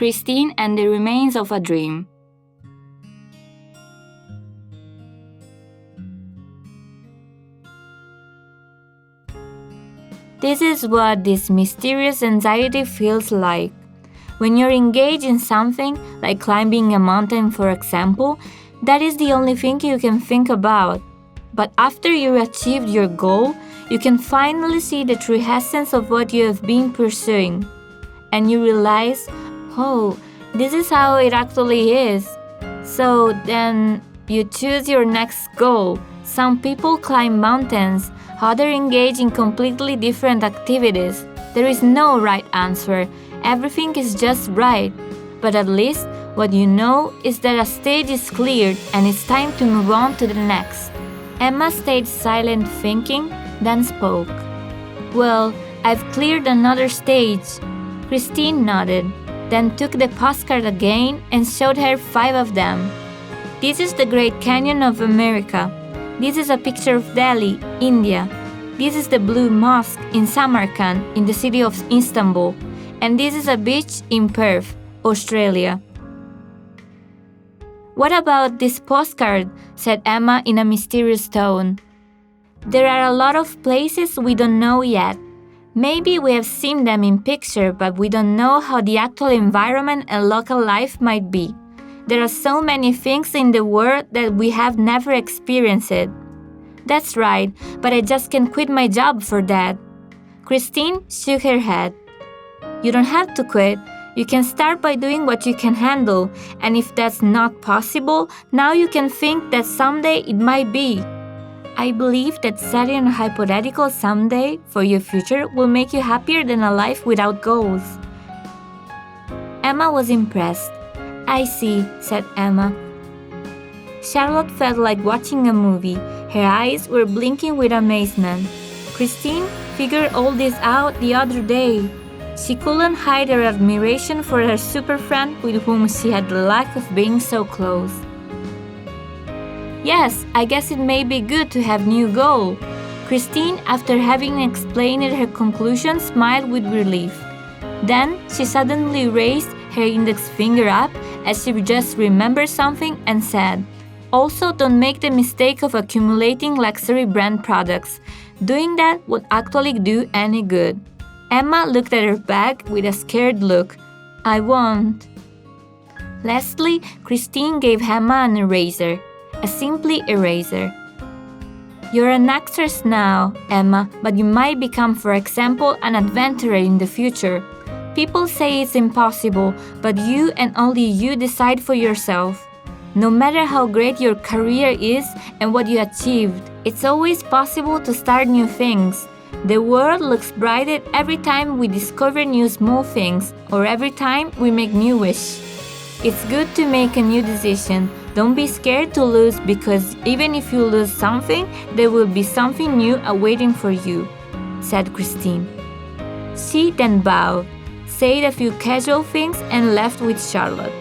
Christine and the Remains of a Dream. This is what this mysterious anxiety feels like. When you're engaged in something, like climbing a mountain for example, that is the only thing you can think about. But after you achieved your goal, you can finally see the true essence of what you have been pursuing. And you realize, oh, this is how it actually is. So then you choose your next goal. Some people climb mountains, others engage in completely different activities. There is no right answer. Everything is just right. But at least what you know is that a stage is cleared and it's time to move on to the next. Emma stayed silent thinking, then spoke. Well, I've cleared another stage. Christine nodded, then took the postcard again and showed her 5 of them. This is the Great Canyon of America. This is a picture of Delhi, India. This is the Blue Mosque in Samarkand in the city of Istanbul. And this is a beach in Perth, Australia. What about this postcard? Said Emma in a mysterious tone. There are a lot of places we don't know yet. Maybe we have seen them in picture, but we don't know how the actual environment and local life might be. There are so many things in the world that we have never experienced. That's right, but I just can't quit my job for that. Christine shook her head. You don't have to quit. You can start by doing what you can handle, and if that's not possible, now you can think that someday it might be. I believe that setting a hypothetical someday for your future will make you happier than a life without goals. Emma was impressed. I see, said Emma. Charlotte felt like watching a movie. Her eyes were blinking with amazement. Christine figured all this out the other day. She couldn't hide her admiration for her super friend with whom she had the luck of being so close. Yes, I guess it may be good to have new goal. Christine, after having explained her conclusion, smiled with relief. Then she suddenly raised her index finger up as if she just remembered something and said, also, don't make the mistake of accumulating luxury brand products. Doing that won't actually do any good. Emma looked at her bag with a scared look. I won't. Lastly, Christine gave Emma an eraser. A simply eraser. You're an actress now, Emma, but you might become, for example, an adventurer in the future. People say it's impossible, but you and only you decide for yourself. No matter how great your career is and what you achieved, it's always possible to start new things. The world looks brighter every time we discover new small things or every time we make new wish. It's good to make a new decision. Don't be scared to lose because even if you lose something, there will be something new awaiting for you, said Christine. She then bowed, said a few casual things and left with Charlotte.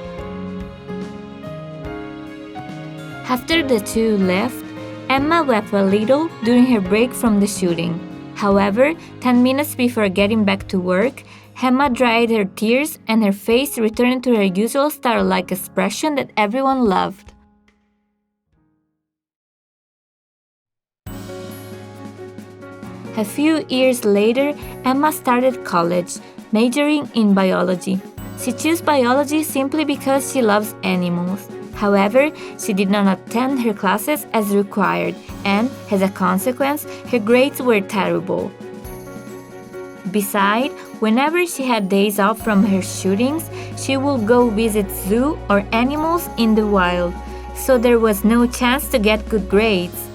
After the two left, Emma wept a little during her break from the shooting. However, 10 minutes before getting back to work, Emma dried her tears and her face returned to her usual star-like expression that everyone loved. A few years later, Emma started college, majoring in biology. She chose biology simply because she loves animals. However, she did not attend her classes as required, and, as a consequence, her grades were terrible. Besides, whenever she had days off from her shootings, she would go visit zoo or animals in the wild, so there was no chance to get good grades.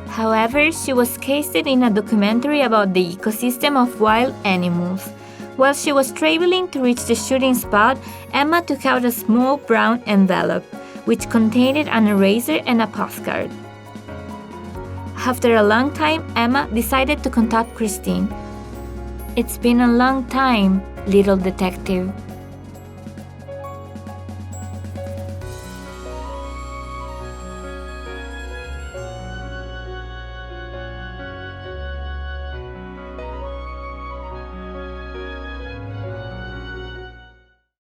However, she was casted in a documentary about the ecosystem of wild animals. While she was traveling to reach the shooting spot, Emma took out a small brown envelope, which contained an eraser and a postcard. After a long time, Emma decided to contact Christine. It's been a long time, little detective,